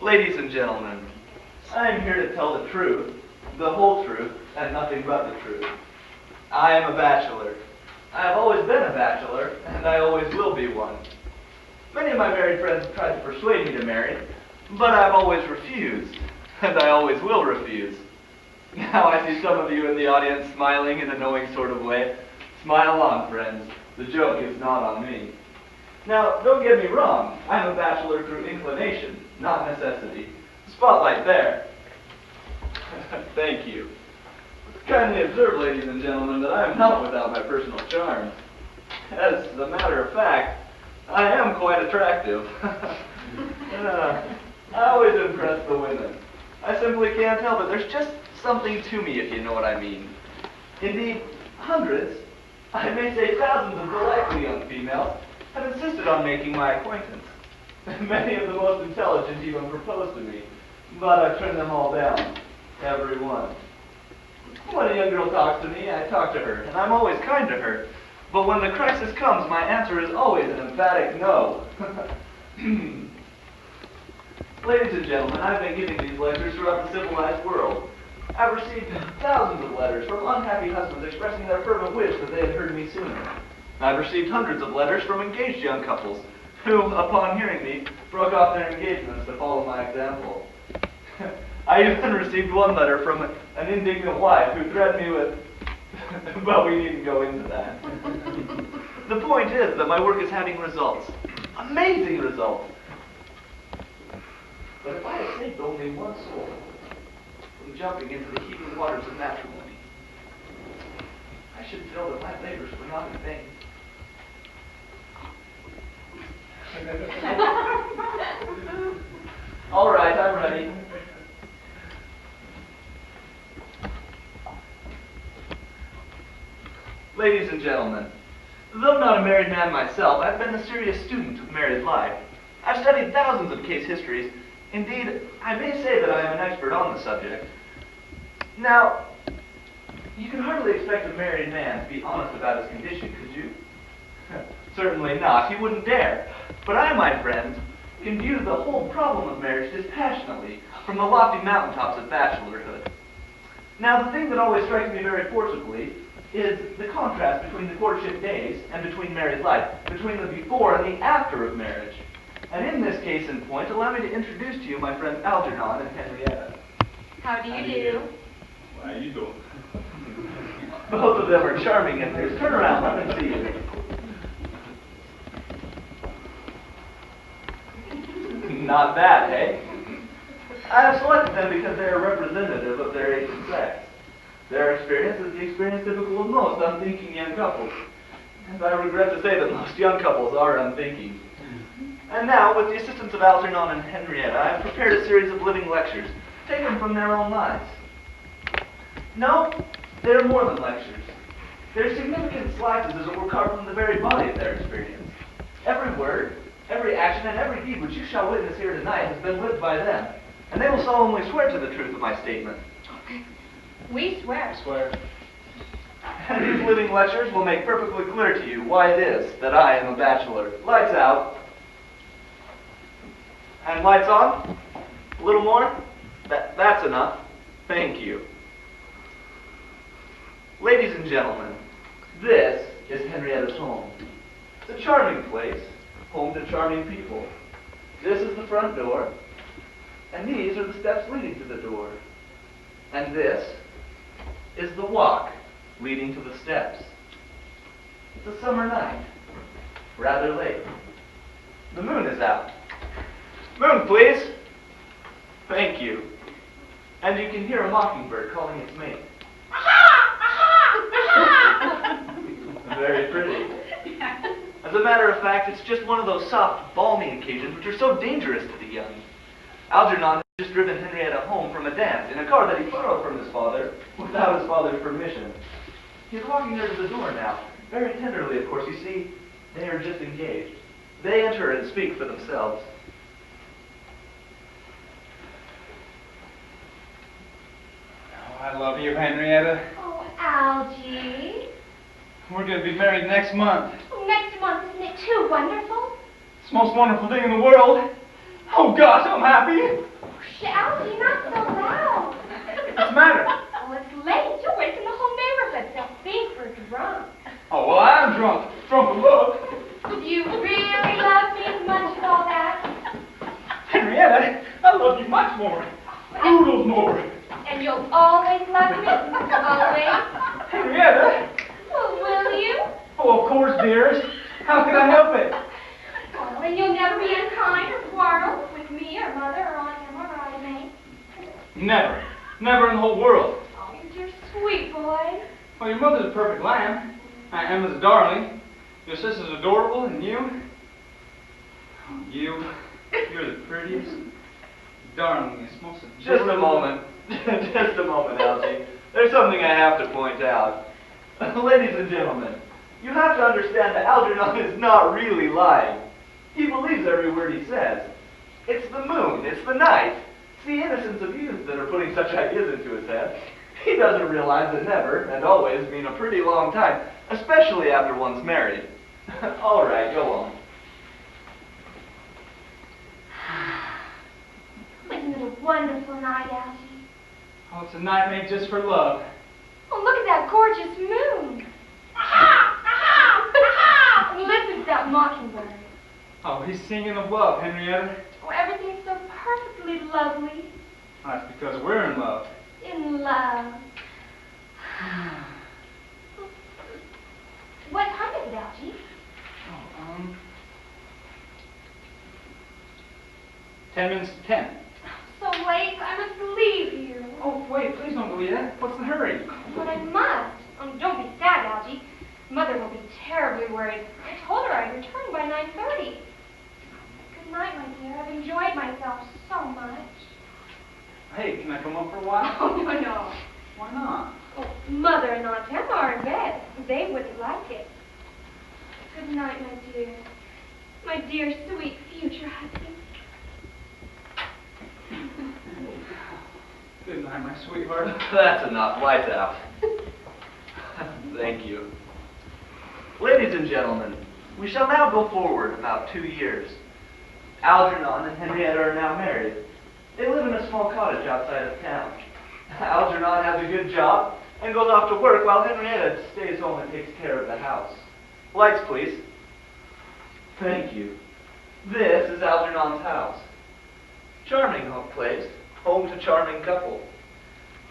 Ladies and gentlemen, I am here to tell the truth, the whole truth, and nothing but the truth. I am a bachelor. I have always been a bachelor, and I always will be one. Many of my married friends have tried to persuade me to marry, but I've always refused, and I always will refuse. Now I see some of you in the audience smiling in a knowing sort of way. Smile on, friends. The joke is not on me. Now, don't get me wrong. I'm a bachelor through inclination, not necessity. Spotlight there. Thank you. Kindly observe, ladies and gentlemen, that I am not without my personal charm. As a matter of fact, I am quite attractive. I always impress the women. I simply can't help it. There's just something to me, if you know what I mean. Indeed, hundreds, I may say thousands of delightful young females have insisted on making my acquaintance. Many of the most intelligent even proposed to me, but I've turned them all down. Every one. When a young girl talks to me, I talk to her, and I'm always kind to her. But when the crisis comes, my answer is always an emphatic no. Ladies and gentlemen, I've been giving these lectures throughout the civilized world. I've received thousands of letters from unhappy husbands expressing their fervent wish that they had heard me sooner. I've received hundreds of letters from engaged young couples who, upon hearing me, broke off their engagements to follow my example. I even received one letter from an indignant wife who threatened me with, well, we needn't go into that. The point is that my work is having results. Amazing results. But if I had saved only one soul from jumping into the heaving waters of matrimony, I should feel that my labors were not in vain. All right, I'm ready. Ladies and gentlemen, though not a married man myself, I've been a serious student of married life. I've studied thousands of case histories. Indeed, I may say that I am an expert on the subject. Now, you can hardly expect a married man to be honest about his condition, could you? Certainly not. He wouldn't dare. But I, my friends, can view the whole problem of marriage dispassionately from the lofty mountaintops of bachelorhood. Now, the thing that always strikes me very forcibly is the contrast between the courtship days and between married life, between the before and the after of marriage. And in this case in point, allow me to introduce to you my friends Algernon and Henrietta. How do you do? How you doing? Both of them are charming and there's turn around, let me see you. Not bad, eh? I have selected them because they are representative of their age and sex. Their experience is the experience typical of most unthinking young couples. And I regret to say that most young couples are unthinking. And now, with the assistance of Algernon and Henrietta, I have prepared a series of living lectures, taken from their own lives. No, they're more than lectures. They're significant slices, as it were, carved from the very body of their experience. Every word, every action, and every deed which you shall witness here tonight has been lived by them, and they will solemnly swear to the truth of my statement. We swear. Swear. And these living lectures will make perfectly clear to you why it is that I am a bachelor. Lights out. And lights on? A little more? That's enough. Thank you. Ladies and gentlemen, this is Henrietta's home. It's a charming place, home to charming people. This is the front door, and these are the steps leading to the door. And this is the walk leading to the steps. It's a summer night, rather late. The moon is out. Moon, please. Thank you. And you can hear a mockingbird calling its mate. Very pretty. As a matter of fact, it's just one of those soft, balmy occasions which are so dangerous to the young. Algernon has just driven Henrietta home from a dance in a car that he borrowed from his father without his father's permission. He's walking her to the door now, very tenderly, of course. You see, they are just engaged. They enter and speak for themselves. Oh, I love you, Henrietta. Oh, Algie. We're going to be married next month. Oh, next month, isn't it too wonderful? It's the most wonderful thing in the world. Oh, gosh, I'm happy. Algie, not so loud. What's the matter? Well, it's late. You're waking the whole neighborhood. They'll think we're drunk. Oh, well, I'm drunk. Drunk with love. Do you really love me as much as all that? Henrietta, I love you much more. Oodles more. And you'll always love me? Always? Henrietta? Well, will you? Oh, of course, dearest. How could I help it? Oh, and you'll never be unkind or quarrel with me or Mother or Aunt Emma or Ida May? Never. Never in the whole world. Oh, you're sweet boy. Well, your mother's a perfect lamb. Aunt Emma's a darling. Your sister's adorable, and you? Oh, you're the prettiest, darlingest, most adorable. Just a moment. Just a moment, Algie. There's something I have to point out. Ladies and gentlemen, you have to understand that Algernon is not really lying. He believes every word he says. It's the moon, it's the night, it's the innocence of youth that are putting such ideas into his head. He doesn't realize that never and always mean a pretty long time, especially after one's married. All right, go on. Isn't it a wonderful night, Algie? Oh, it's a night made just for love. Oh, look at that gorgeous moon. Aha! Aha! Aha! And listen to that mockingbird. Oh, he's singing of love, Henrietta. Oh, everything's so perfectly lovely. That's because we're in love. In love. What time is it, Algie? Oh, 10 minutes to 10. So late, I must leave you. Oh, wait, please don't go yet. What's the hurry? But I must. Oh, don't be sad, Algie. Mother will be terribly worried. I told her I'd return by 9:30. Good night, my dear. I've enjoyed myself so much. Hey, can I come up for a while? Oh, no. Why not? Oh, Mother and Aunt Emma are in bed. They wouldn't like it. Good night, my dear. My dear, sweet future husband. Good night, my sweetheart. That's enough. Lights out. Thank you. Ladies and gentlemen, we shall now go forward about 2 years. Algernon and Henrietta are now married. They live in a small cottage outside of town. Algernon has a good job and goes off to work while Henrietta stays home and takes care of the house. Lights, please. Thank you. This is Algernon's house. Charming home place, home to charming couple.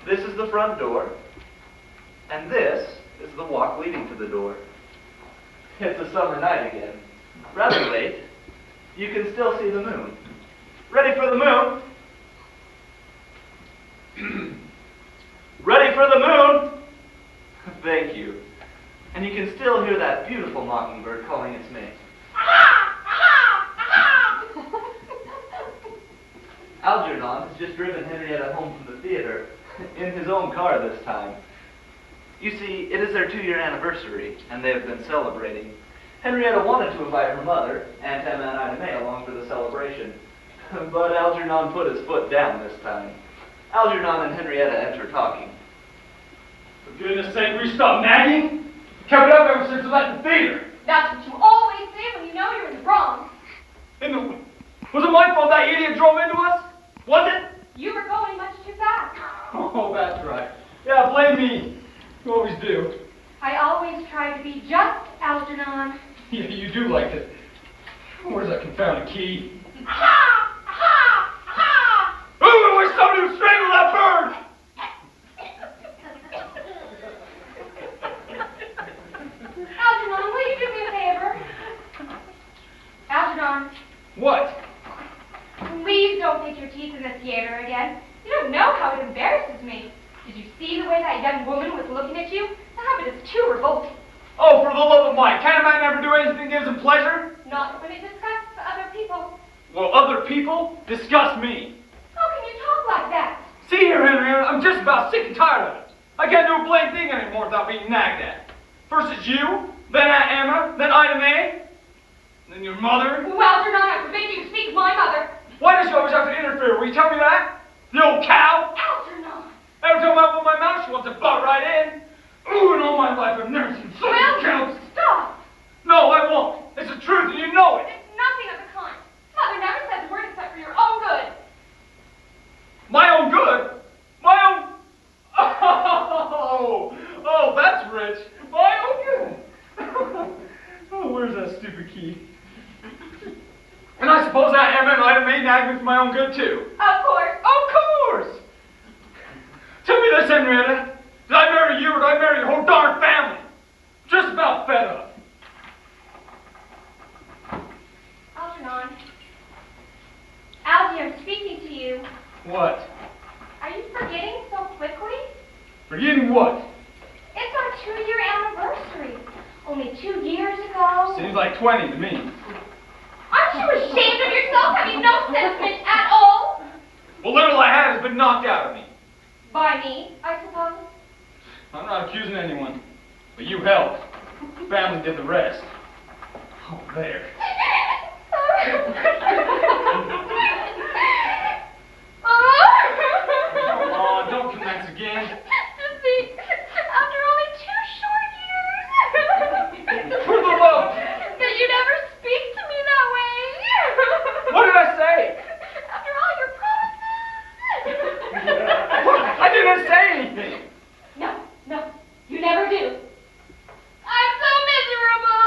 This is the front door, and this is the walk leading to the door. It's a summer night again. Rather late. You can still see the moon. Ready for the moon? Ready for the moon? Thank you. And you can still hear that beautiful mockingbird calling its mate. Algernon has just driven Henrietta home from the theater, in his own car this time. You see, it is their 2-year anniversary, and they have been celebrating. Henrietta wanted to invite her mother, Aunt Emma and Ida May, along for the celebration. But Algernon put his foot down this time. Algernon and Henrietta enter talking. For goodness sake, will you stop nagging? Kept it up ever since we left the theater. That's what you always say when you know you're in the wrong. Was it my fault that idiot drove into us? Was it? You were going much too fast. Oh, that's right. Yeah, blame me. You always do. I always try to be just Algernon. Yeah, you do like it. Where's that confounded key? Aha! Aha! Aha! Ooh, I wish somebody would strangle that bird! Algernon, will you do me a favor? Algernon, What? please don't pick your teeth in the theater again. You don't know how it embarrasses me. Did you see the way that young woman was looking at you? The habit is too revolting. Oh, for the love of Mike, can't a man ever do anything that gives him pleasure? Not when it disgusts other people. Well, other people disgust me. How can you talk like that? See here, Henrietta, I'm just about sick and tired of it. I can't do a blame thing anymore without being nagged at. First it's you, then Aunt Emma, then Ida May, then your mother. Well, Algernon, I forbid you to speak of my mother. Why does she always have to interfere? Will you tell me that? The old cow? Algernon! Every time I open my mouth, she wants to butt right in. Ooh, in all my life, I've never seen so many Well, cows. stop! No, I won't. It's the truth, and you know it. It's nothing of the kind. Mother never says a word except for your own good. that's rich. Why, oh, good. Oh, where's that stupid key? And I suppose Aunt Emma might have made Agnes for my own good, too. Of course. Of course! Tell me this, Henrietta. Did I marry you or did I marry your whole darn family? Just about fed up. Algernon. Algie, I'm speaking to you. What? Are you forgetting so quickly? Forgetting what? It's our 2-year anniversary. Only 2 years ago. Seems like 20 to me. Aren't you ashamed of yourself, having no sentiment at all? What little I had has been knocked out of me. By me, I suppose. I'm not accusing anyone, but you helped. Family did the rest. Oh, there. Come on, don't commence again. Just think, after only 2 short years. For the love. That you never speak to me that way. What did I say? After all your promises. I didn't say anything. No, you never do. I'm so miserable.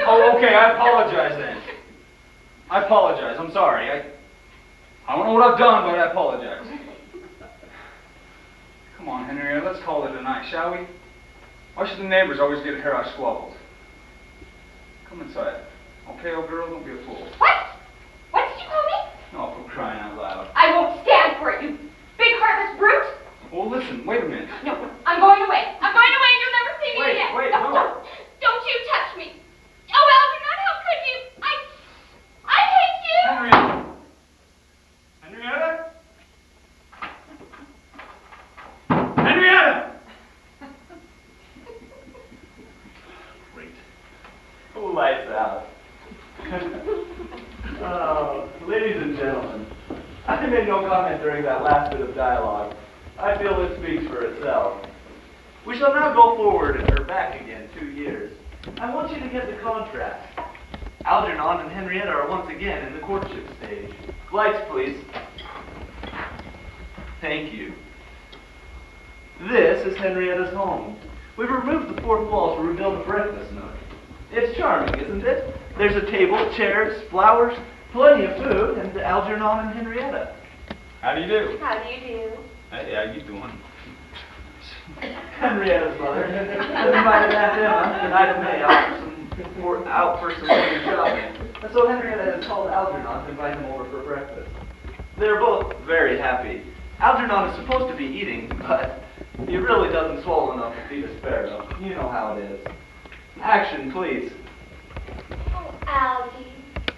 Oh, okay, I apologize then. I apologize, I'm sorry. I don't know what I've done, but I apologize. Come on, Henrietta, let's call it a night, shall we? Why should the neighbors always get her out squabbles? Come inside. Okay, old girl, don't be a fool. What? What did you call me? Oh, for crying out loud. I won't stand for it, you big heartless brute. Well, listen, wait a minute. No, I'm going away. I'm going away and you'll never see me Wait, again. wait, no, no. Don't you touch me. Oh, Algernon, how could you? I hate you. Henrietta! Henrietta? Henrietta! Great. Lights out. Oh, ladies and gentlemen, I made no comment during that last bit of dialogue. I feel it speaks for itself. We shall now go forward or back again 2 years. I want you to get the contrast. Algernon and Henrietta are once again in the courtship stage. Lights, please. Thank you. This is Henrietta's home. We've removed the fourth wall to rebuild a breakfast nook. It's charming, isn't it? There's a table, chairs, flowers, plenty of food, and Algernon and Henrietta. How do you do? How do you do? Hey, how you doing? Henrietta's mother has invited Aunt Emma and Ida May out for some morning shopping. And so Henrietta has called Algernon to invite him over for breakfast. They're both very happy. Algernon is supposed to be eating, but he really doesn't swallow enough to feed a sparrow. You know how it is. Action, please. Oh, Algie,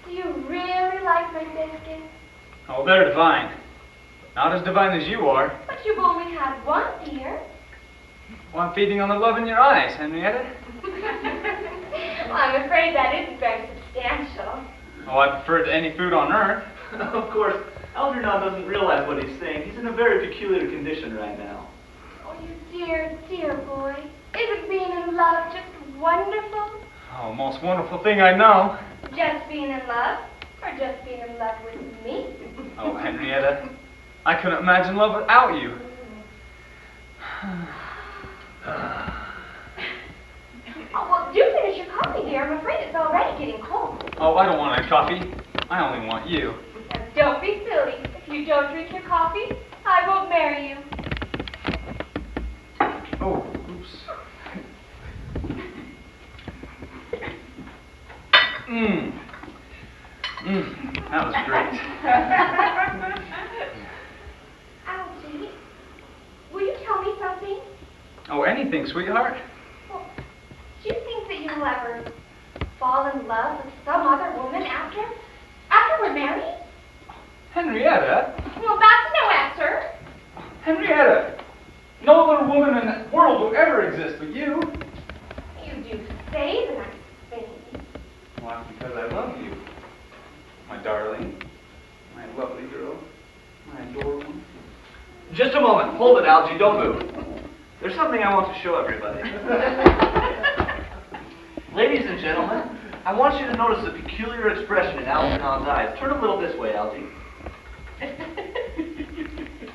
do you really like my biscuits? Oh, they're divine. Not as divine as you are. But you've only had one, dear. Well, I'm feeding on the love in your eyes, Henrietta. Well, I'm afraid that isn't very substantial. Oh, I prefer it to any food on earth. Of course, Algernon doesn't realize what he's saying. He's in a very peculiar condition right now. Oh, you dear, dear boy. Isn't being in love just wonderful? Oh, most wonderful thing I know. Just being in love? Or just being in love with me? Oh, Henrietta, I couldn't imagine love without you. Oh, well, do finish your coffee, dear. I'm afraid it's already getting cold. Oh, I don't want a coffee. I only want you. Now, don't be silly. If you don't drink your coffee, I won't marry you. Oh, oops. That was great. Algie, will you tell me something? Oh, anything, sweetheart. Well, do you think that you will ever fall in love with some other woman after we're married? Henrietta? Well, that's no answer. Henrietta! No other woman in the world will ever exist but you. You do say the nice things. Why, because I love you. My darling. My lovely girl. My adorable. Just a moment. Hold it, Algie. Don't move. There's something I want to show everybody. Ladies and gentlemen, I want you to notice the peculiar expression in Algernon's eyes. Turn a little this way, Algie.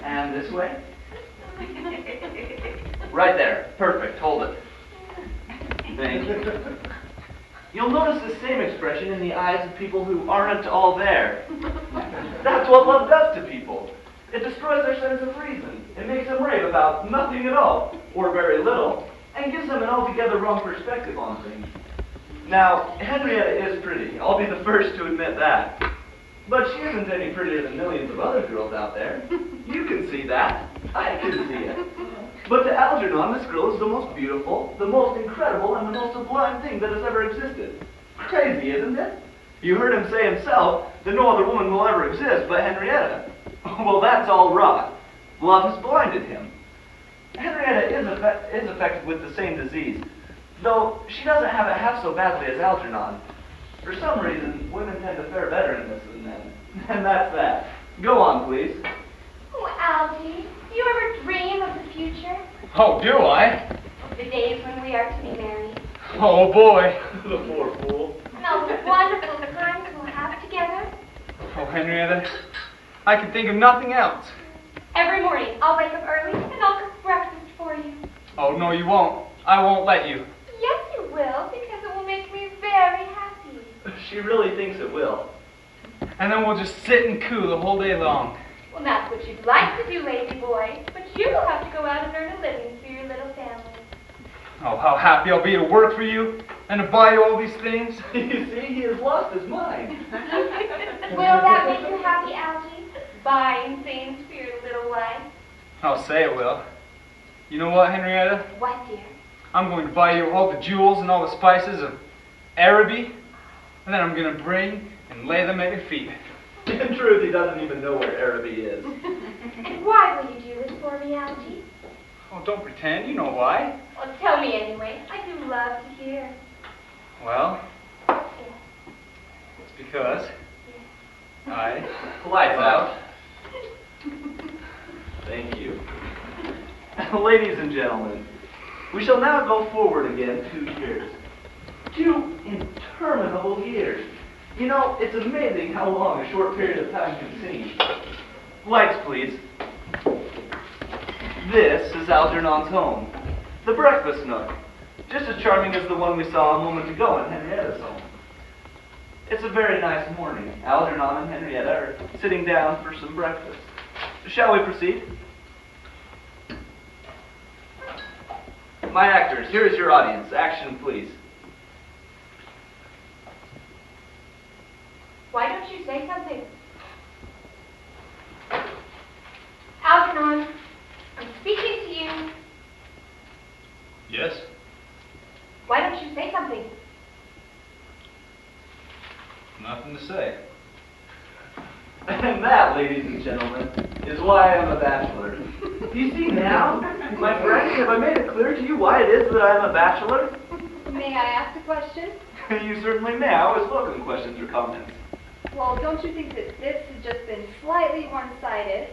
And this way. Right there. Perfect. Hold it. Thank you. You'll notice the same expression in the eyes of people who aren't all there. That's what love does to people. It destroys their sense of reason. It makes them rave about nothing at all, or very little, and gives them an altogether wrong perspective on things. Now, Henrietta is pretty. I'll be the first to admit that. But she isn't any prettier than millions of other girls out there. You can see that. I can see it. But to Algernon, this girl is the most beautiful, the most incredible, and the most sublime thing that has ever existed. Crazy, isn't it? You heard him say himself that no other woman will ever exist but Henrietta. Well, that's all rot. Love has blinded him. Henrietta is affected with the same disease, though she doesn't have it half so badly as Algernon. For some reason, women tend to fare better in this than men. And that's that. Go on, please. Oh, Algie, do you ever dream of the future? Oh, do I? The days when we are to be married? Oh, boy. The poor fool. And all the wonderful times we'll have together? Oh, Henrietta, I can think of nothing else. Every morning, I'll wake up early and I'll cook breakfast for you. Oh, no, you won't. I won't let you. Yes, you will, because it will make me very happy. She really thinks it will. And then we'll just sit and coo the whole day long. Well, that's what you'd like to do, lazy boy, but you will have to go out and earn a living for your little family. Oh, how happy I'll be to work for you and to buy you all these things. You see, he has lost his mind. Will that make you happy, Algie? Buying things for your little wife? I'll say it will. You know what, Henrietta? What, dear? I'm going to buy you all the jewels and all the spices of Araby, and then I'm going to bring and lay them at your feet. In truth, he doesn't even know where Araby is. And why will you do this for me, Algie? Oh, don't pretend. You know why. Well, tell me anyway. I do love to hear. Well, Yes. it's because I... Lights out. Thank you. Ladies and gentlemen, we shall now go forward again 2 years. 2 interminable years. You know, it's amazing how long a short period of time can seem. Lights, please. This is Algernon's home, the breakfast nook, just as charming as the one we saw a moment ago in Henrietta's home. It's a very nice morning. Algernon and Henrietta are sitting down for some breakfast. Shall we proceed? My actors, here is your audience. Action, please. Why don't you say something? Algernon, I'm speaking to you. Yes? Why don't you say something? Nothing to say. And that, ladies and gentlemen, is why I'm a bachelor. You see now, my friends, have I made it clear to you why it is that I'm a bachelor? May I ask a question? You certainly may. I always welcome questions or comments. Well, don't you think that this has just been slightly one-sided?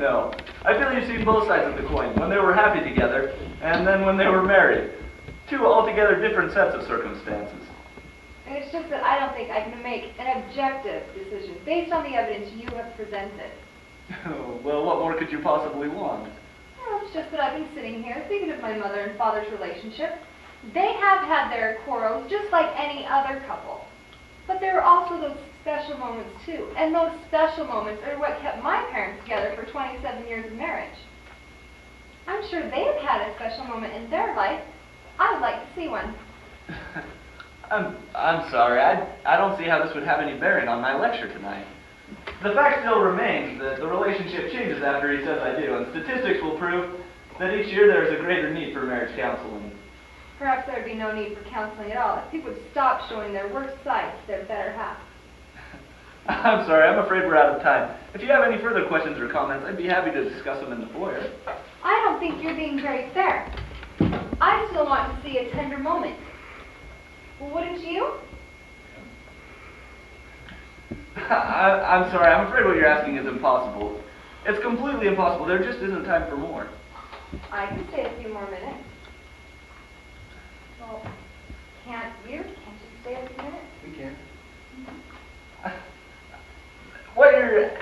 No. I feel you've seen both sides of the coin, when they were happy together, and then when they were married. 2 altogether different sets of circumstances. And it's just that I don't think I can make an objective decision based on the evidence you have presented. Well, what more could you possibly want? Well, it's just that I've been sitting here thinking of my mother and father's relationship. They have had their quarrels just like any other couple. But there are also those special moments too. And those special moments are what kept my parents together for 27 years of marriage. I'm sure they have had a special moment in their life. I would like to see one. I'm sorry. I don't see how this would have any bearing on my lecture tonight. The fact still remains that the relationship changes after he says I do, and statistics will prove that each year there is a greater need for marriage counseling. Perhaps there would be no need for counseling at all if people would stop showing their worst side to their better half. I'm sorry, I'm afraid we're out of time. If you have any further questions or comments, I'd be happy to discuss them in the foyer. I don't think you're being very fair. I still want to see a tender moment. Well, wouldn't you? I'm sorry, I'm afraid what you're asking is impossible. It's completely impossible. There just isn't time for more. I can stay a few more minutes. Well, can't you? Can't you stay a few minutes?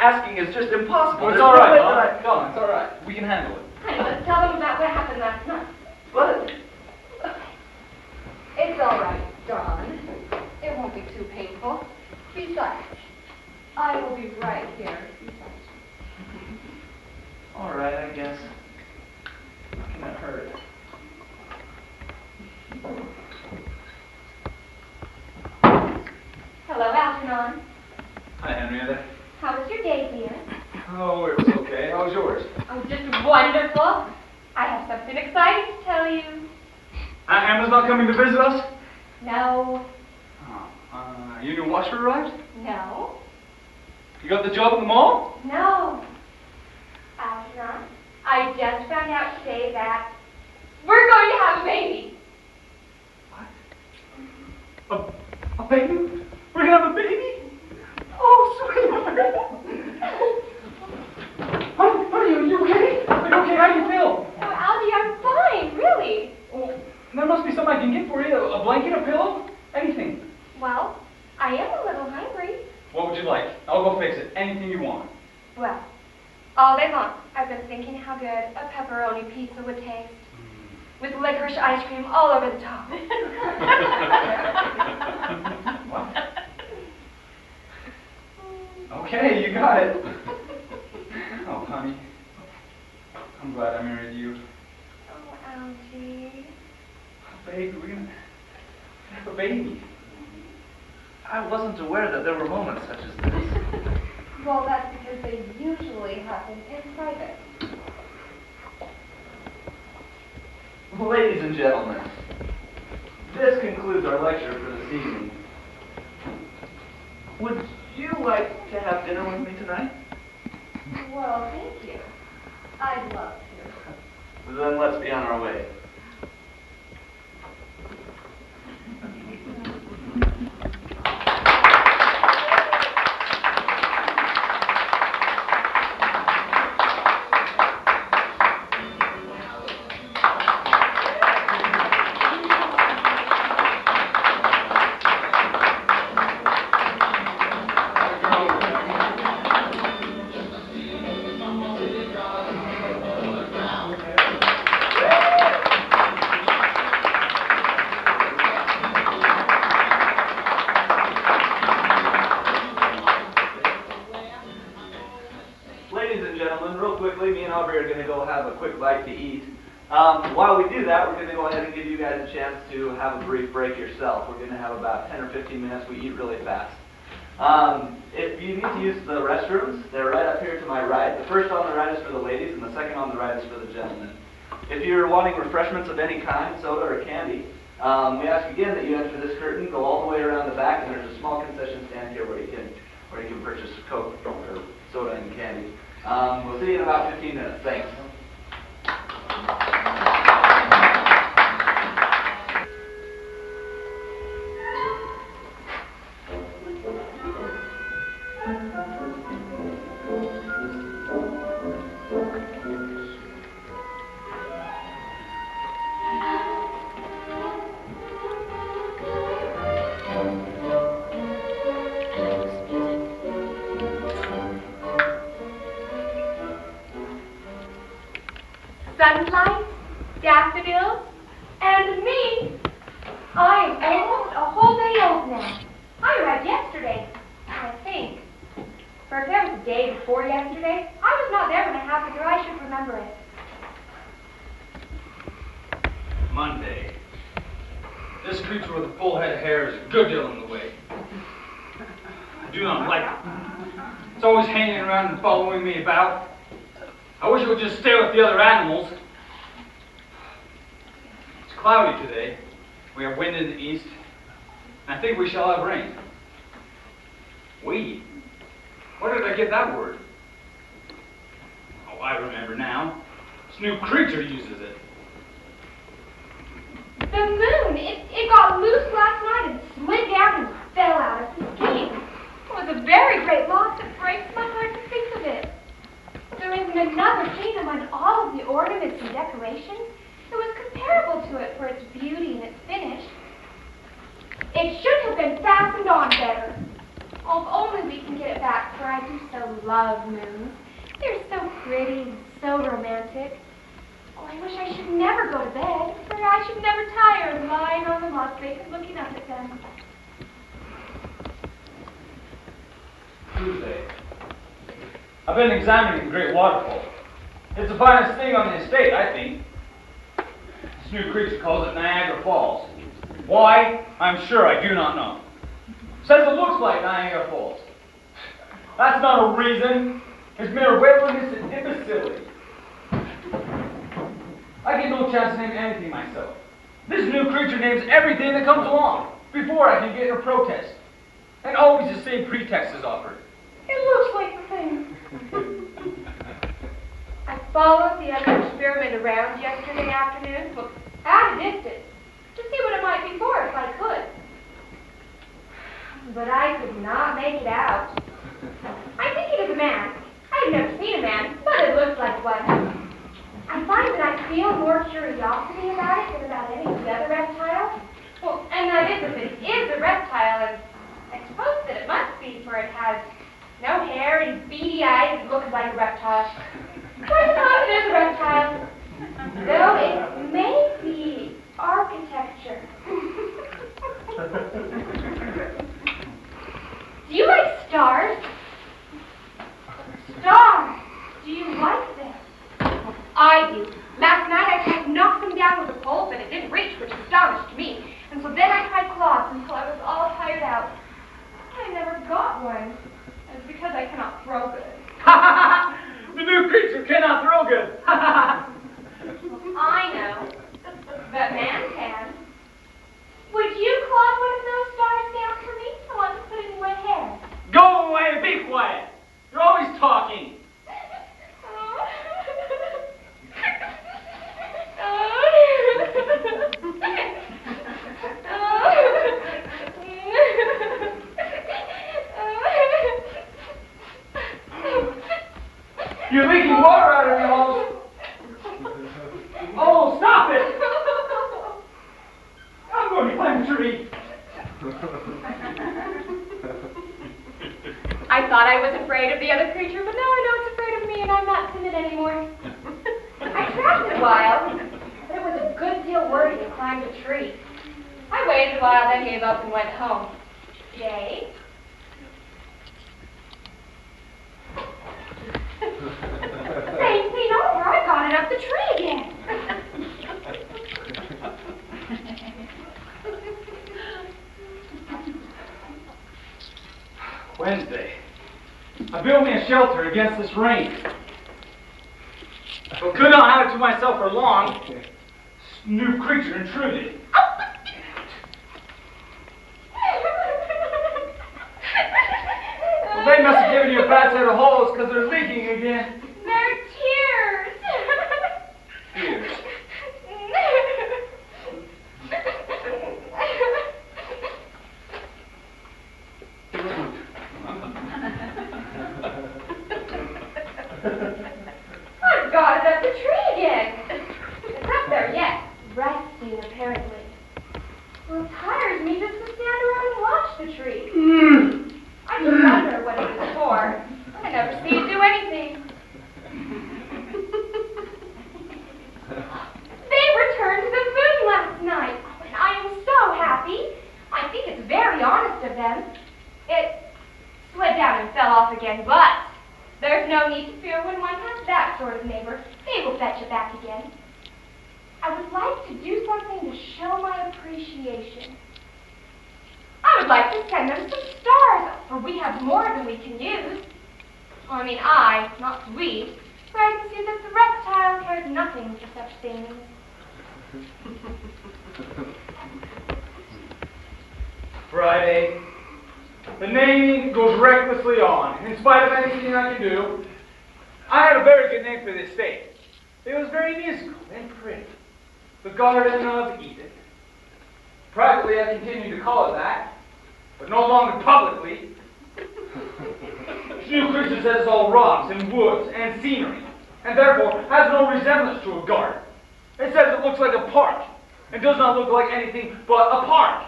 asking is just impossible. Well, it's There's all no right, way Mom. that Come on, it's all right. We can handle it. Honey, let's tell them about what happened last night. But It's all right, Dawn. It won't be too painful. Besides, I will be right here. all right, I guess. How can that hurt? Hello, Algernon. Hi, Henrietta. How was your day, dear? Oh, it was okay. How was yours? Oh, just wonderful. I have something exciting to tell you. Emma's not coming to visit us? No. Oh, your new washer arrived? No. You got the job at the mall? No. Algernon, I just found out today that we're going to have a baby. A baby? We're gonna have a baby? Oh, sweetheart. Honey, are you okay? Are you okay? How do you feel? Oh, Algie, I'm fine, really. Oh, there must be something I can get for you. A blanket, a pillow, anything. Well, I am a little hungry. What would you like? I'll go fix it. Anything you want. Well, all day long, I've been thinking how good a pepperoni pizza would taste. With licorice ice cream all over the top. What? Okay, you got it. Oh, honey. I'm glad I married you. Oh, Algie. Baby, we're gonna have a baby. I wasn't aware that there were moments such as this. Well, that's because they usually happen in private. Ladies and gentlemen, this concludes our lecture for this evening. Would you like to have dinner with me tonight? Well, thank you. I'd love to. Then let's be on our way. Ladies and gentlemen, real quickly, me and Aubrey are going to go have a quick bite to eat. While we do that, we're going to go ahead and give you guys a chance to have a brief break yourself. We're going to have about 10 or 15 minutes. We eat really fast. If you need to use the restrooms, they're right up here to my right. The first on the right is for the ladies, and the second on the right is for the gentlemen. If you're wanting refreshments of any kind, soda or candy, we ask again that you enter this curtain, go all the way around the back, and there's a small concession stand here where you can purchase Coke or soda and candy. We'll see you in about 15 minutes. Thanks. Sunlight, daffodils, and me. I'm almost a whole day old now. I arrived yesterday, I think. For if there was a day before yesterday, I was not there when it happened, or I should remember it. Monday. This creature with a full head of hair is a good deal in the way. I do not like it. It's always hanging around and following me about. I wish it would just stay with the other animals. It's cloudy today. We have wind in the east. And I think we shall have rain. We? Where did I get that word? Oh, I remember now. This new creature uses it. The moon, it got loose last night and slid down and fell out of the scheme. It was a very great loss. It breaks my heart to think of it. There isn't another chain among all of the ornaments and decorations that was comparable to it for its beauty and its finish. It should have been fastened on better. Oh, if only we can get it back, for I do so love moons. They're so pretty and so romantic. Oh, I wish I should never go to bed, for I should never tire of lying on the moss bank and looking up at them. Tuesday. I've been examining the great waterfall. It's the finest thing on the estate, I think. This new creature calls it Niagara Falls. Why? I'm sure I do not know. Says it looks like Niagara Falls. That's not a reason. It's mere waywardness and imbecility. I get no chance to name anything myself. This new creature names everything that comes along before I can get in a protest. And always the same pretext is offered. It looks like the thing. I followed the other experiment around yesterday afternoon, but at a distance, to see what it might be for if I could. But I could not make it out. I think it is a man. I have never seen a man, but it looks like one. I find that I feel more curiosity about it than about any of the other reptiles. Well, and that is if it is a reptile, and I suppose that it must be, for it has no hair and beady eyes and looks like a reptile. So I suppose it is a reptile. Though it may be architecture. Do you like stars? Stars! Do you like them? I do. Last night I tried to knock them down with a pole, but it didn't reach, which astonished me. And so then I tried clods until I was all tired out. I never got one. It's because I cannot throw good. The new creature cannot throw good. I know, but man can. Would you clod one of those stars down for me? I want to put it in my hair. Go away, be quiet. You're always talking. You're leaking water out of your hose. Oh, stop it! I'm going to climb a tree. I thought I was afraid of the other creature, but now I know it's afraid of me, and I'm not timid anymore. I tried it a while, but it was a good deal wordy to climb the tree. I waited a while, then gave up and went home. Jay? Same thing over. I got it up the tree again. Wednesday. I built me a shelter against this rain. But could not have it to myself for long. This new creature intruded. Well, they must have given you a bad set of holes because they're leaking again. They're tears. Tears. I've got it up the tree again. It's up there yet, resting apparently. Well, it tires me just to stand around and watch the tree. I just wonder what it is for. I never see it do anything. They returned to the moon last night, and I am so happy. I think it's very honest of them. It slid down and fell off again, but there's no need to fear when one has that sort of neighbor. They will fetch it back again. I would like to do something to show my appreciation. I would like to send them some stars, for we have more than we can use. Well, I mean I, not we, for I can see that the reptile cares nothing for such things. Friday. The naming goes recklessly on. In spite of anything I can do, I had a very good name for this estate. It was very musical and pretty. The Garden of Eden. Privately, I continue to call it that, but no longer publicly. This new creature says it's all rocks and woods and scenery, and therefore has no resemblance to a garden. It says it looks like a park, and does not look like anything but a park.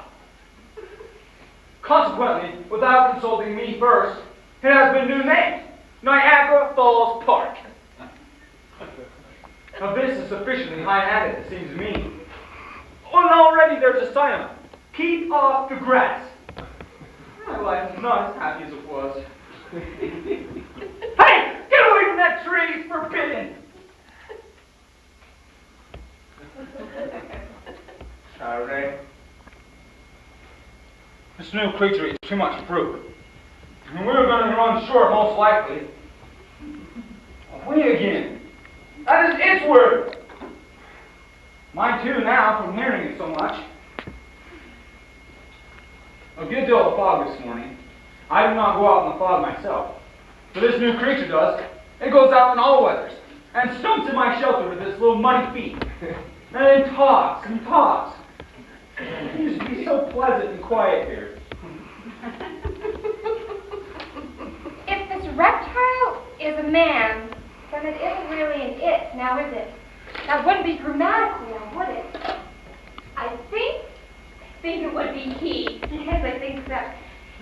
Consequently, without consulting me first, it has been new named. Niagara Falls Park. Now this is sufficiently high-handed, it seems to me. Oh, and already there's a sign up. Keep off the grass. My life is not as happy as it was. Hey! Get away from that tree! It's forbidden! Sorry. This new creature eats too much fruit. And we're going to run short, most likely. Wait again. That is its word. Mine too now, from hearing it so much. A good deal of fog this morning. I do not go out in the fog myself. But this new creature does. It goes out in all weathers. And stumps in my shelter with its little muddy feet. And then talks and talks. It used to be so pleasant and quiet here. If this reptile is a man, then it isn't really an it, now is it? That wouldn't be grammatical, now would it? I think it would be he. Yes, I think so.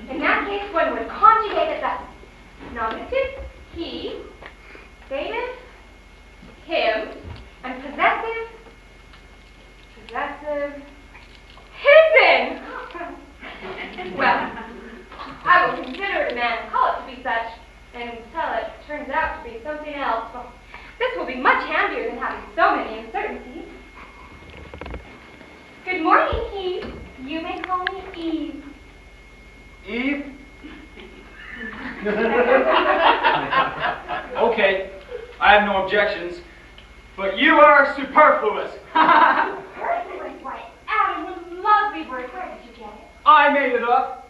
In that case, one would conjugate it thus. Nominative, he, dative, him, and possessive, hisn. Well, I will consider it a man and call it to be such, and until it turns out to be something else. Well, this will be much handier than having so many uncertainties. Good morning, Eve. You may call me Eve. Eve? Okay, I have no objections, but you are superfluous. Superfluous? Why, Adam, what a lovely word. Where did you get it? I made it up.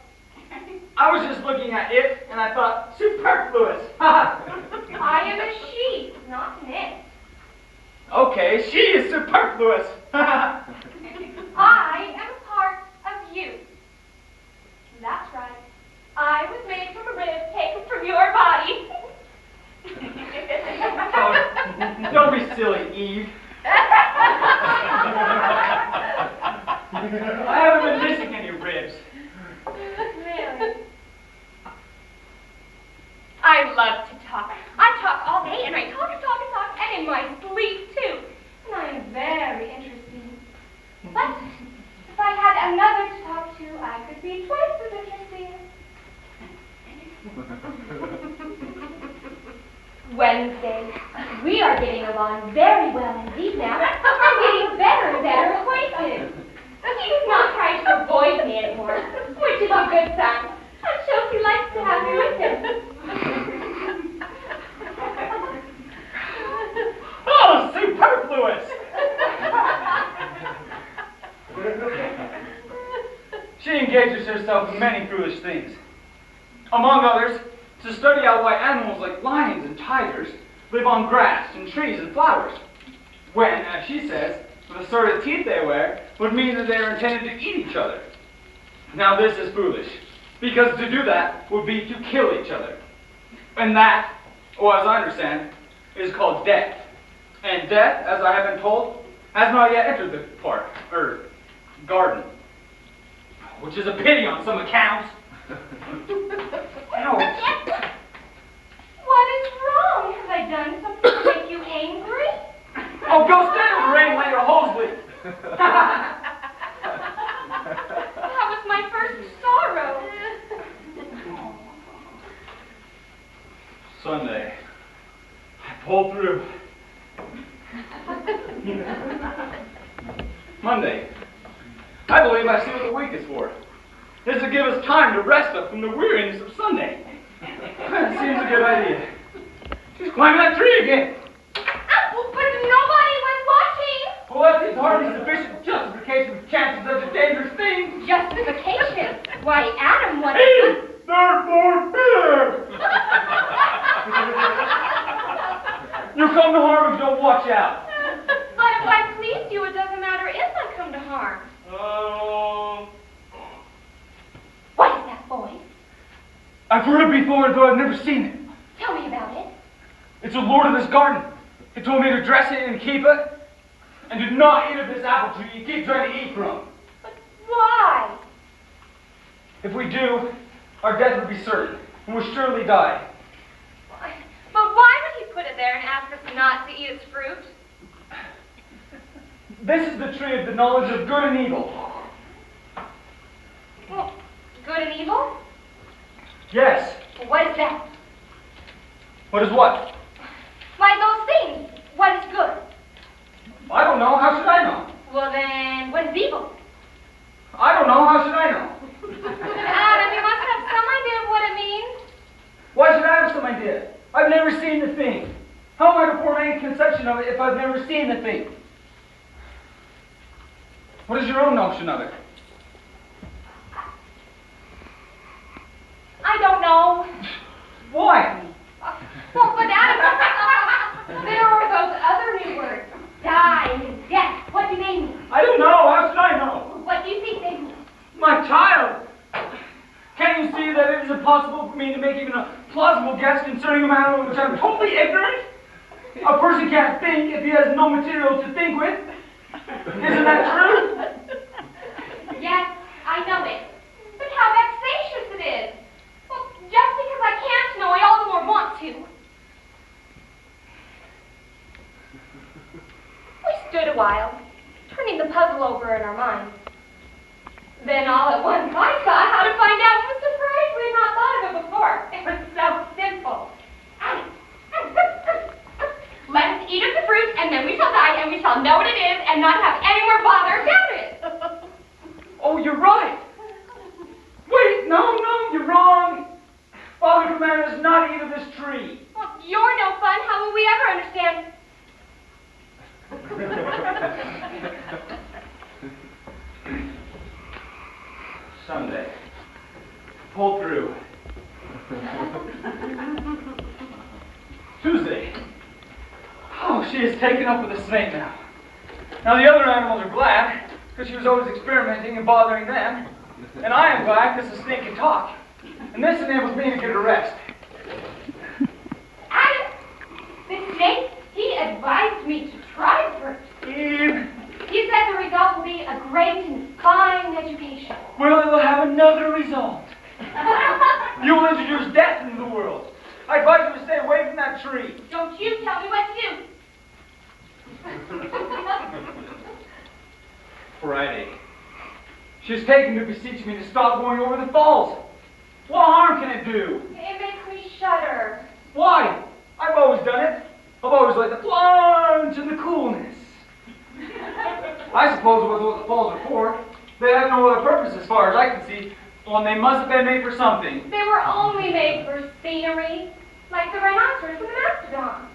I was just looking at it, and I thought, superfluous. I am a she, not an it. Okay, she is superfluous. I am a part of you. That's right. I was made from a rib taken from your body. Oh, don't be silly, Eve. I haven't been missing any ribs. Really? I love to talk. I talk all day, and I talk and talk and talk, and in my sleep, too. And I am very interesting. But if I had another to talk to, I could be twice as interesting. Wednesday. We are getting along very well indeed now. I'm getting better and better acquainted. He does not try to avoid me anymore, which is a good sign. That shows he likes to have me with him. Oh, superfluous! She engages herself in many foolish things. Among others, to study out why animals like lions and tigers live on grass and trees and flowers, when, as she says, the sort of teeth they wear would mean that they are intended to eat each other. Now this is foolish, because to do that would be to kill each other. And that, or as I understand, is called death. And death, as I have been told, has not yet entered the park, or garden. Which is a pity on some accounts. Ouch. What is wrong? Have I done something to make you angry? Oh, go stand in the rain like a hosely. That was my first sorrow. Sunday. I pulled through. Monday. I believe I see what the week is for. It's to give us time to rest up from the weariness of Sunday. That seems a good idea. She's climbing that tree again. But nobody was watching. Well, that's hardly sufficient justification of chances of a dangerous thing. Justification? Why, Adam, what... Hey, therefore fear. You come to harm if you don't watch out. But if I please you, it doesn't matter if I come to harm. What is that voice? I've heard it before, though I've never seen it. Tell me about it. It's the Lord of this garden. He told me to dress it and keep it, and do not eat of this apple tree you keep trying to eat from. But why? If we do, our death would be certain, and we'll surely die. Why? Not to eat its fruit? This is the tree of the knowledge of good and evil. Well, good and evil? Yes. What is that? What is what? Why, those things. What is good? I don't know. How should I know? Well, then, what is evil? I don't know. How should I know? Adam, you must have some idea of what it means. Why should I have some idea? I've never seen the thing. How am I to form any conception of it if I've never seen the thing? What is your own notion of it? I don't know. Why? Well, but Adam, there are those other new words. Die and death. What do they mean? I don't know. How should I know? What do you think they mean? My child! Can't you see that it is impossible for me to make even a plausible guess concerning a matter of which I'm totally ignorant? A person can't think if he has no material to think with. Isn't that true? Yes, I know it. But how vexatious it is. Well, just because I can't know, I all the more want to. We stood a while, turning the puzzle over in our minds. Then all at once I saw how to find out. I was surprised we had not thought of it before. It was so simple. Let us eat of the fruit, and then we shall die, and we shall know what it is, and not have any more bother about it. Oh, you're right. Wait, no, you're wrong. Father commanded us not to eat of this tree. Well, you're no fun. How will we ever understand? Someday. Pull through. Tuesday. Oh, she is taken up with a snake now. Now the other animals are glad, because she was always experimenting and bothering them. And I am glad because the snake can talk. And this enables me to get a rest. Adam, the snake, he advised me to try first. Eve, He said the result will be a great and fine education. well, it will have another result. You will introduce death into the world. I advise you to stay away from that tree. Don't you tell me what to do. Friday. She has taken to beseech me to stop going over the falls. What harm can it do? It makes me shudder. Why? I've always done it. I've always liked the plunge and the coolness. I suppose it was what the falls are for. They have no other purpose as far as I can see. Well, they must have been made for something. They were only made for scenery, like the rhinoceros and the mastodon.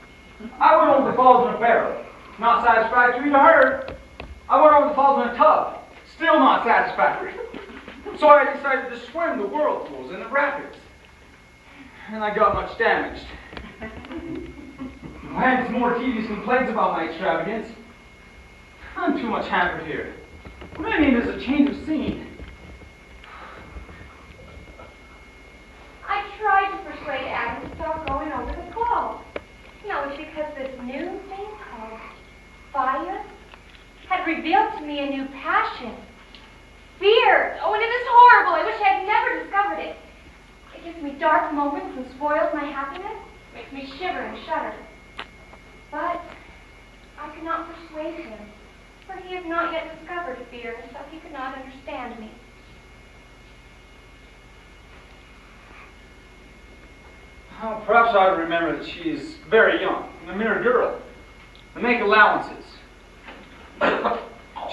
I went over the falls in a barrel. Not satisfactory to her. I went over the falls in a tub. Still not satisfactory. So I decided to swim the whirlpools and the rapids. And I got much damaged. I had some more tedious complaints about my extravagance. I'm too much hampered here. What I need is a change of scene. I tried to persuade Adam to stop going over the falls. No, it's because this new thing called fire had revealed to me a new passion. Fear. Oh, and it is horrible. I wish I had never discovered it. It gives me dark moments and spoils my happiness. Makes me shiver and shudder. But I could not persuade him, for he has not yet discovered fear, so he could not understand me. Oh, perhaps I ought to remember that she is very young, a mere girl, and make allowances.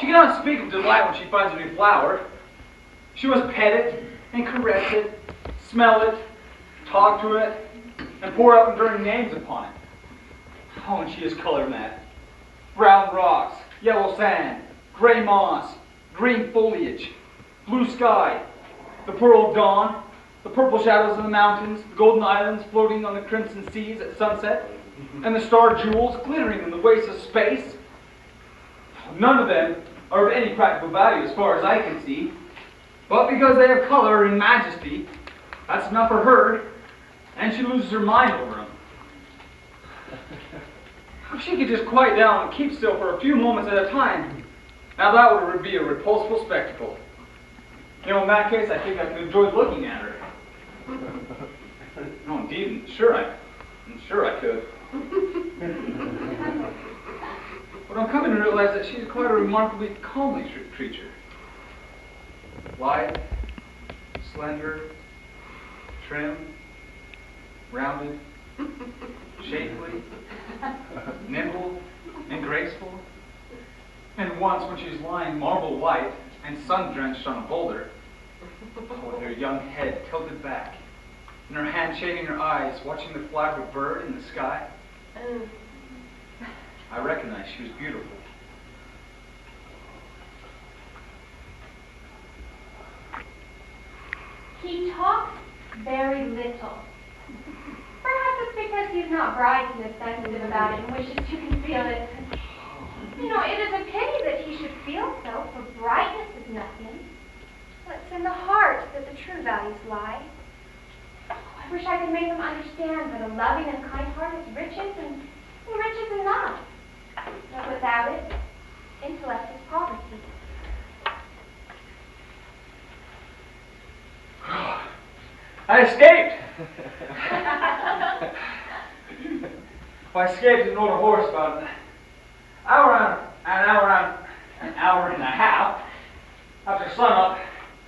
She cannot speak of delight when she finds a new flower. She must pet it, and caress it, smell it, talk to it, and pour out enduring names upon it. Oh, and she is colored in that. Brown rocks, yellow sand, gray moss, green foliage, blue sky, the pearl dawn, the purple shadows of the mountains, the golden islands floating on the crimson seas at sunset, and the star jewels glittering in the wastes of space. None of them are of any practical value as far as I can see, but because they have color and majesty, that's enough for her, and she loses her mind over them. If she could just quiet down and keep still for a few moments at a time, now that would be a repulsive spectacle. You know, in that case, I think I could enjoy looking at her. No, indeed, I'm sure I could. But I'm coming to realize that she's quite a remarkably comely creature. Lithe, slender, trim, rounded, shapely, nimble, and graceful. And once when she was lying marble white and sun-drenched on a boulder, with her young head tilted back, and her hand shading her eyes, watching the flag of a bird in the sky, I recognized she was beautiful. He talks very little. Perhaps it's because he's not bright and is sensitive about it and wishes to conceal it. You know, it is a pity that he should feel so, for brightness is nothing. But it's in the heart that the true values lie. Oh, I wish I could make him understand that a loving and kind heart is riches and riches enough. But without it, intellect is poverty. I escaped! Well, I escaped and rode a horse about an hour and a half after sunup.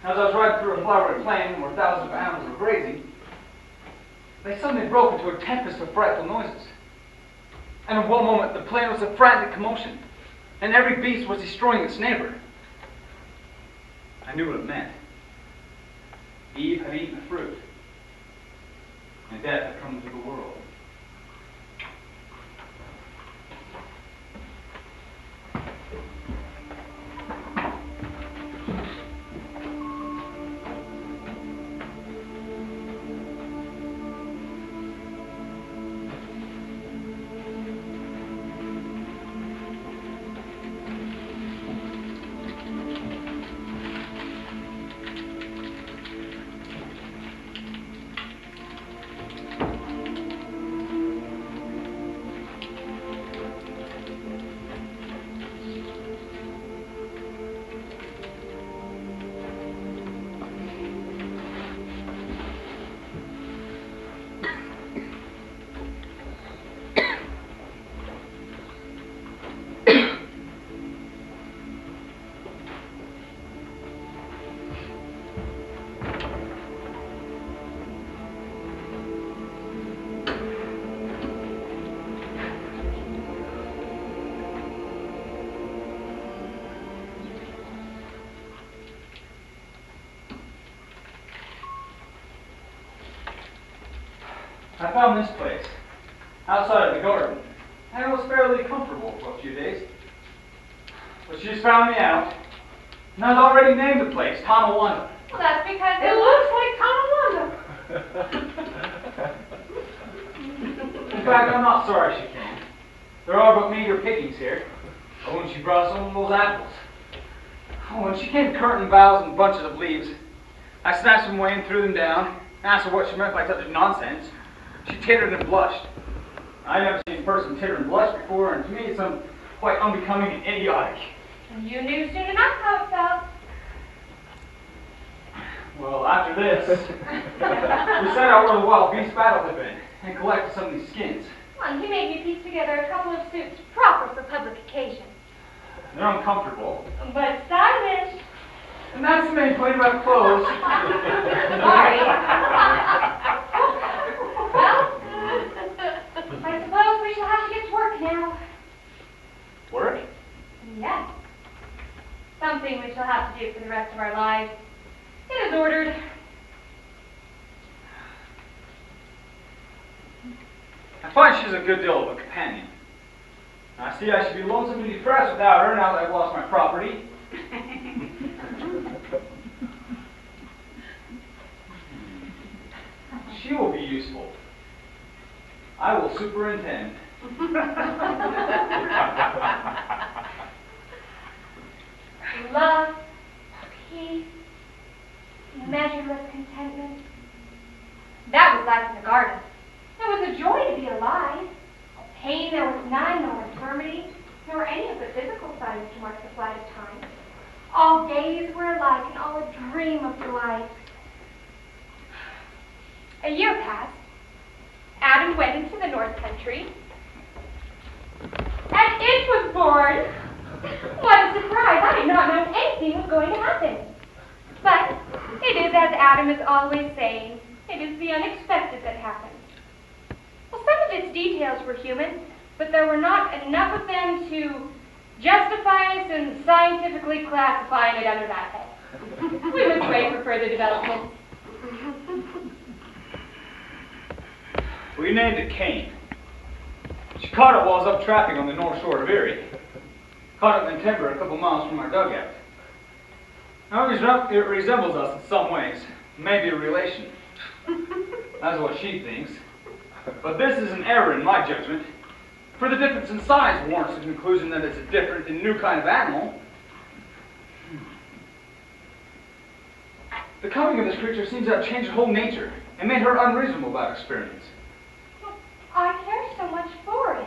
As I was riding through a flowery plain where thousands of animals were grazing, they suddenly broke into a tempest of frightful noises. And in one moment, the plain was a frantic commotion, and every beast was destroying its neighbor. I knew what it meant. Eve had eaten the fruit, and death had come into the world. I found this place, outside of the garden, and it was fairly comfortable for a few days. But she just found me out, and I'd already named the place Tonawanda. Well, that's because It looks like Tonawanda. In fact, I'm not sorry she came. There are but meager pickings here. But when she brought some of those apples, when she came curtain boughs and bunches of leaves, I snatched them away and threw them down, and asked her what she meant by such nonsense. She tittered and blushed. I'd never seen a person titter and blush before, and to me it's quite unbecoming and idiotic. And you knew soon enough how it felt. Well, after this, we set out where the wild beast battle had been, and collected some of these skins. Well, he made me piece together a couple of suits proper for public occasions. They're uncomfortable. But stylish. And that's the main point about clothes. Sorry. Well, I suppose we shall have to get to work now. Work? Yes. Something we shall have to do for the rest of our lives. It is ordered. I find she's a good deal of a companion. I see I should be lonesome and depressed without her now that I've lost my property. She will be useful. I will superintend. Love, peace, measureless contentment. That was life in the garden. It was a joy to be alive. Pain there was none, nor infirmity, nor any of the physical signs to mark the flight of time. All days were alike and all a dream of delight. A year passed. Adam went into the north country. My itch was born. What a surprise. I did not know anything was going to happen. But it is as Adam is always saying, it is the unexpected that happens. Well, some of its details were human, but there were not enough of them to justify us in scientifically classifying it under that head. We must wait for further developments. We named it Cain. She caught it while I was up trapping on the north shore of Erie. Caught it in the timber a couple miles from our dugout. Now it resembles us in some ways, maybe a relation. That's what she thinks. But this is an error in my judgment, for the difference in size warrants the conclusion that it's a different and new kind of animal. The coming of this creature seems to have changed her whole nature and made her unreasonable about experience. I care so much for it.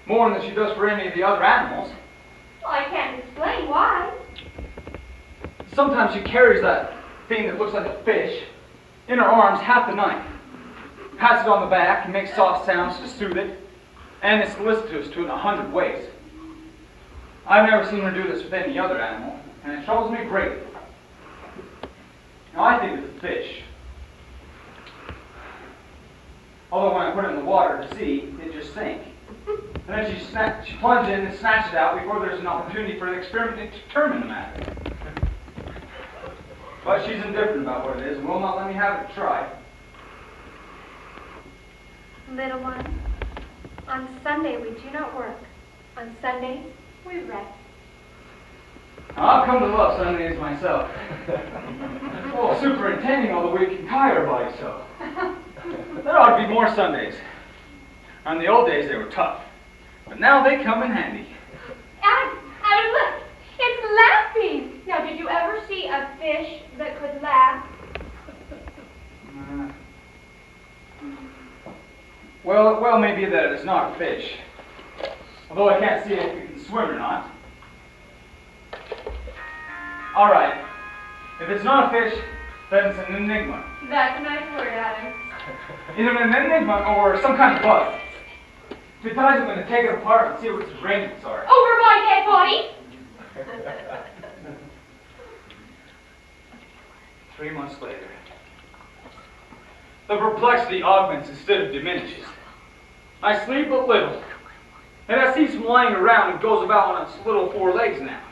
More than she does for any of the other animals. Well, I can't explain why. Sometimes she carries that thing that looks like a fish in her arms half the night. Pats it on the back and makes soft sounds to soothe it, and is solicitous to it in 100 ways. I've never seen her do this with any other animal, and it troubles me greatly. Now I think it's a fish. Although when I put it in the water to see, it just sank. And then she plunged in and snatched it out before there's an opportunity for an experiment to determine the matter. But she's indifferent about what it is and will not let me have it try. Little one, on Sunday we do not work. On Sundays we rest. I've come to love Sundays myself. Oh, superintending all the week can tire a body so. There ought to be more Sundays. On the old days they were tough, but now they come in handy. Adam, look, it's laughing. Now, did you ever see a fish that could laugh? Well, maybe that it's not a fish. Although I can't see if it can swim or not. All right. If it's not a fish, then it's an enigma. That's a nice word, Adam. Either an enigma or some kind of bug. If it dies, I'm going to take it apart and see what its arrangements are. Over my dead body? 3 months later. The perplexity augments instead of diminishes. I sleep but little, and I see some lying around and goes about on its little 4 legs now.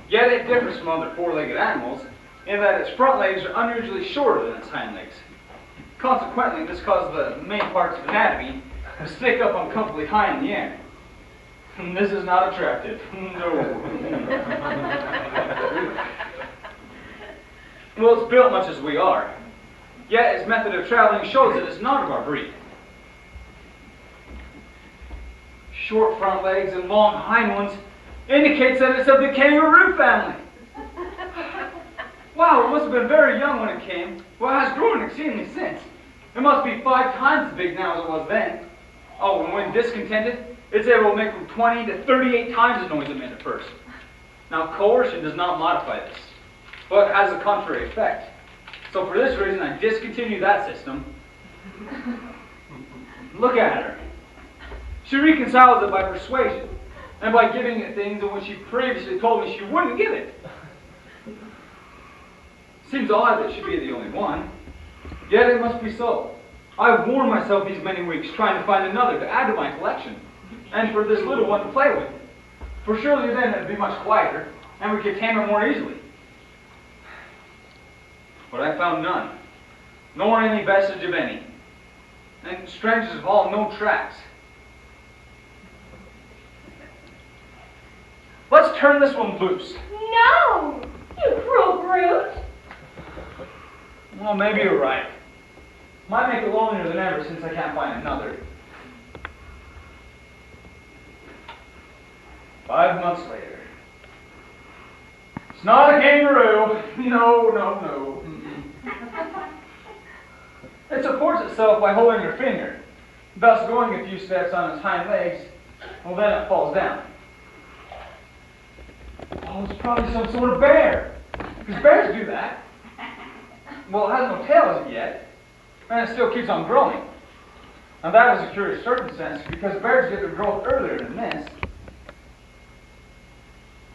Yet it differs from other 4-legged animals in that its front legs are unusually shorter than its hind legs. Consequently, this causes the main parts of anatomy to stick up uncomfortably high in the air. And this is not attractive. No. Well, it's built much as we are. Yet its method of traveling shows that it's not of our breed. Short front legs and long hind ones indicates that it's of the kangaroo family. Wow, it must have been very young when it came. Well, it has grown exceedingly since. It must be 5 times as big now as it was then. Oh, and when discontented, it's able to make from 20 to 38 times the noise it made at first. Now, coercion does not modify this, but has a contrary effect. So for this reason, I discontinue that system. Look at her. She reconciles it by persuasion, and by giving it things in which she previously told me she wouldn't give it. Seems odd that she be the only one, yet it must be so. I've worn myself these many weeks trying to find another to add to my collection, and for this little one to play with. For surely then it would be much quieter, and we could tame her more easily. But I found none, nor any vestige of any, and strangest of all, no tracks. Let's turn this one loose. No! You cruel brute! Well, maybe you're right. Might make it lonelier than ever since I can't find another. 5 months later. It's not a kangaroo. No. It supports itself by holding her finger, thus going a few steps on its hind legs. Well, then it falls down. Oh, it's probably some sort of bear. Because bears do that. Well, it has no tail as of yet, and it still keeps on growing. Now that was a curious circumstance, because bears get their growth earlier than this.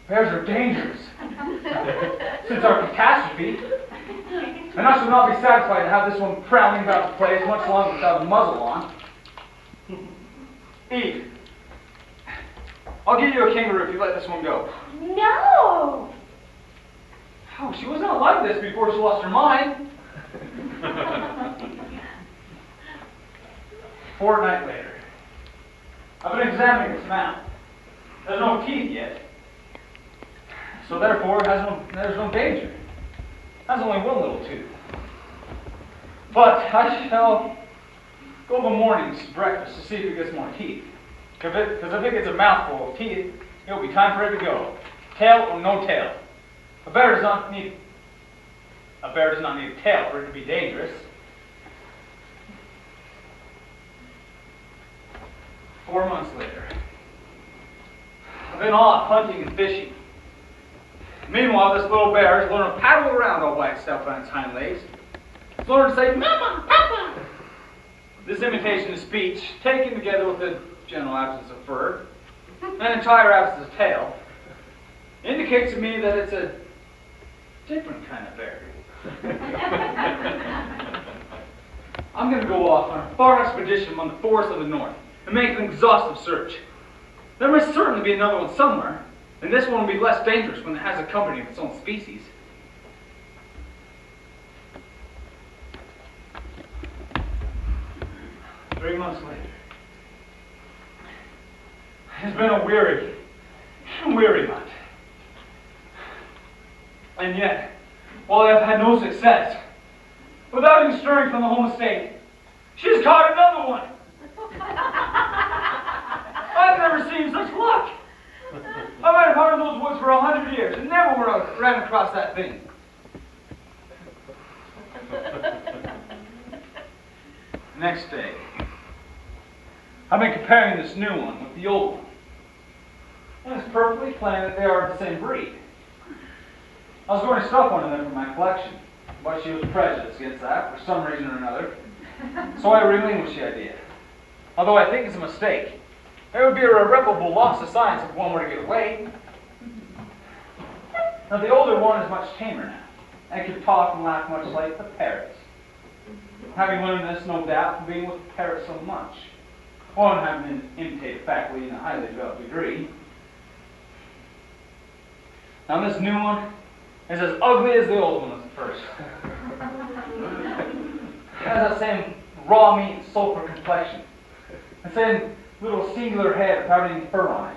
Bears are dangerous. Since our catastrophe, and I shall not be satisfied to have this one prowling about the place much longer without a muzzle on. Eve, I'll give you a kangaroo if you let this one go. No! Oh, she was not like this before she lost her mind. Fortnight later. I've been examining its mouth. There's no teeth yet. So therefore, there's no danger. It has only one little tooth. But I shall go the mornings to breakfast to see if it gets more teeth. Because if it gets a mouthful of teeth, it'll be time for it to go. Tail or no tail. A bear does not need a tail for it to be dangerous. 4 months later. I've been off hunting and fishing. Meanwhile, this little bear has learned to paddle around all by itself on its hind legs. It's learned to say, "Mama, Papa." This imitation of speech, taken together with the general absence of fur, and entire absence of tail, indicates to me that it's a different kind of bear. I'm going to go off on a far expedition among the forests of the north and make an exhaustive search. There must certainly be another one somewhere, and this one will be less dangerous when it has a company of its own species. Three months later. It's been a weary month. And yet, while I have had no success, without even stirring from the home estate, she's caught another one. I've never seen such luck. I've had part of those woods for 100 years and never ran across that thing. Next day, I've been comparing this new one with the old one. And it's perfectly plain that they are the same breed. I was going to stuff one of them from my collection, but she was prejudiced against that for some reason or another. So I relinquished the idea. Although I think it's a mistake. It would be a irreparable loss of science if one were to get away. Now the older one is much tamer now, and can talk and laugh much like the parrots. Having learned this, no doubt, from being with the parrots so much, or having an imitative faculty in a highly developed degree. Now this new one is as ugly as the old one was at first. It has that same raw meat and sulfur complexion. The same little singular head without any fur on it.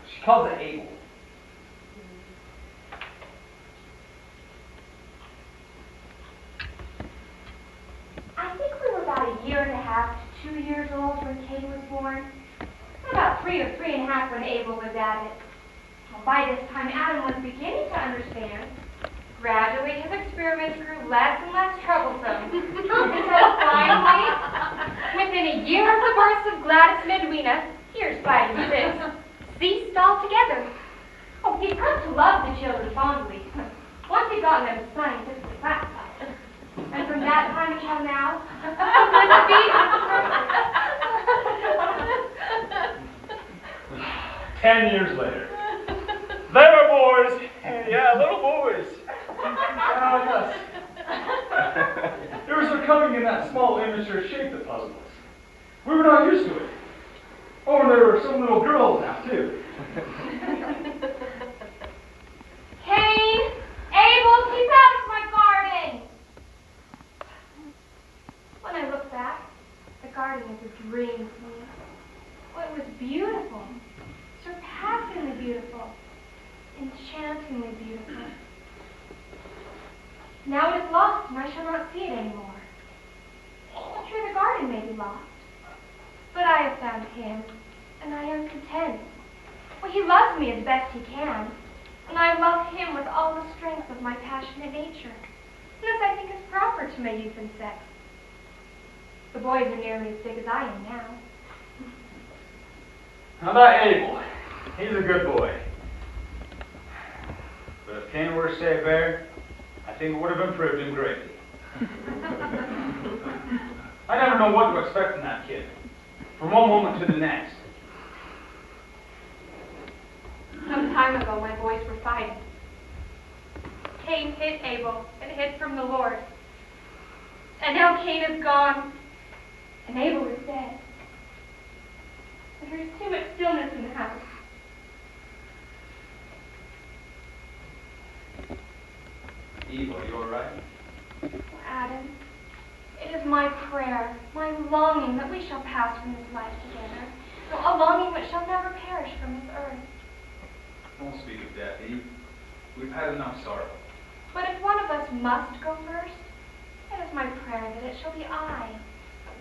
She calls it Abel. I think we were about 1.5 years to 2 years old when Cain was born. About 3 or 3.5 when Abel was added. Well, by this time, Adam was beginning to understand. Gradually, his experiments grew less and less troublesome. Until finally, within 1 year of the birth of Gladys and Edwina, here's 5 and 6, ceased altogether. Oh, he'd come to love the children fondly, once he'd gotten them scientifically classified. And from that time until now, the 10 years later. They were boys. Yeah, little boys. Yes. It was their coming in that small immature shape that puzzled us. We were not used to it. Oh, and there were some little girls now, too. Cain! Abel, keep out of my garden! When I look back, the garden is a dream to me. Oh, it was beautiful. Surpassingly beautiful. Enchantingly beautiful. Now it is lost, and I shall not see it anymore. True, the garden may be lost, but I have found him, and I am content. Well, he loves me as best he can, and I love him with all the strength of my passionate nature, and as I think is proper to my youth and sex. The boys are nearly as big as I am now. Now that Abel, he's a good boy. But if Cain were to stay a bear, I think it would have improved him greatly. I never know what to expect from that kid, from one moment to the next. time ago my boys were fighting. Cain hid Abel and hid from the Lord. And now Cain is gone, and Abel is dead. And there's too much stillness in the house. Eve, are you all right? Oh, Adam, it is my prayer, my longing that we shall pass from this life together. A longing that shall never perish from this earth. Don't speak of death, Eve. We've had enough sorrow. But if one of us must go first, it is my prayer that it shall be I.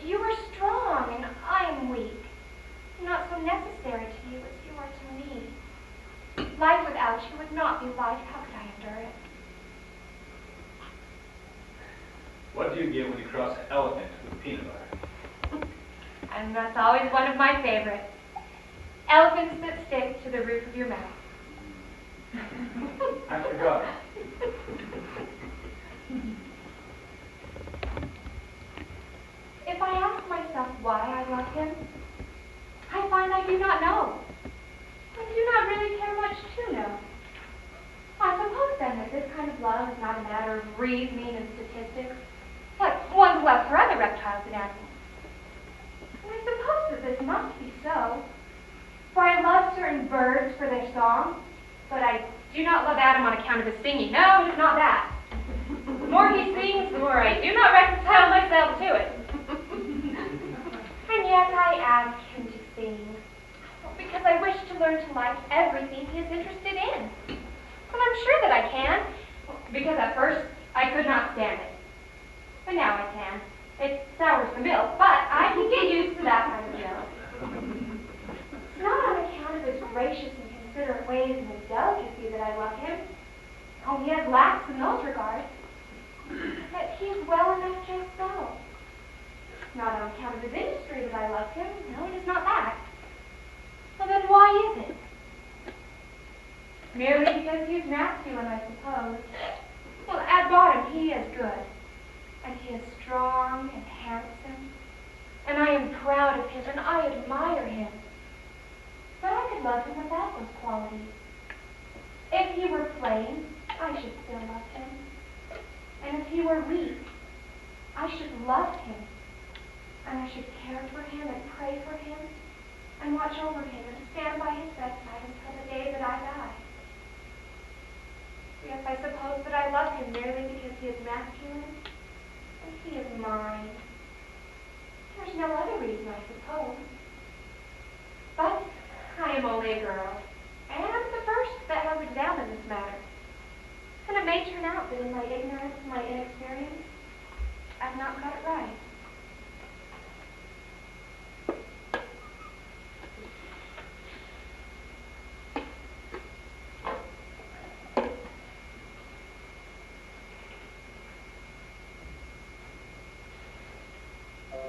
You are strong, and I am weak. Not so necessary to you as you are to me. Life without you would not be life. How could I endure it? What do you get when you cross an elephant with peanut butter? And that's always one of my favorites. Elephants that stick to the roof of your mouth. I forgot. If I ask myself why I love him, I find I do not know. I do not really care much to know. I suppose then that this kind of love is not a matter of reasoning and statistics, like one's love for other reptiles and animals. And I suppose that this must be so. For I love certain birds for their song, but I do not love Adam on account of his singing. No, it is not that. The more he sings, the more I do not reconcile myself to it. And yet I ask him to sing, because I wish to learn to like everything he is interested in. And I'm sure that I can, because at first I could not stand it. But now I can. It sours the milk, but I can get used to that kind of milk. It's not on account of his gracious and considerate ways and his delicacy that I love him. Oh, he has lacks in those regards. But he is well enough just so. Not on account of his industry that I love him. No, it is not that. Well, then why is it? Merely because he is masculine, I suppose. Well, at bottom, he is good. And he is strong and handsome. And I am proud of him, and I admire him. But I could love him without those qualities. If he were plain, I should still love him. And if he were weak, I should love him. And I should care for him and pray for him and watch over him and stand by his bedside until the day that I die. Yes, I suppose that I love him merely because he is masculine and he is mine. There's no other reason, I suppose. But I am only a girl, and I'm the first that has examined this matter. And it may turn out that in my ignorance and my inexperience, I've not got it right.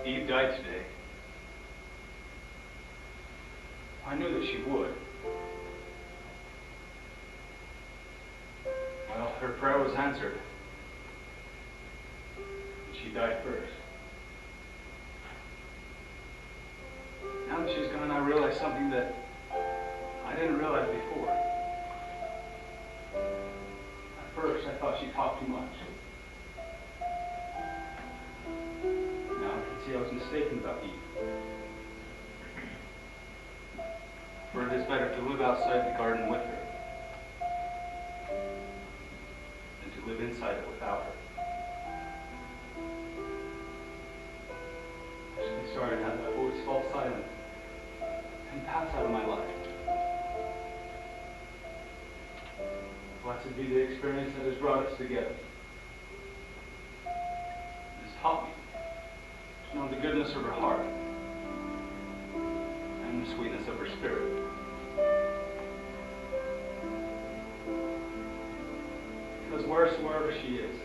Eve died today. I knew that she would. Well, her prayer was answered. She died first. Now that she's gone, I realize something that I didn't realize before. At first, I thought she talked too much. Now I can see I was mistaken about Eve. For it is better to live outside the garden with her than to live inside it without her. I should be sorry to have that voice fall silent and pass out of my life. Blessed be the experience that has brought us together. It has taught me to know the goodness of her heart and the sweetness of her spirit. Because wheresoever she is,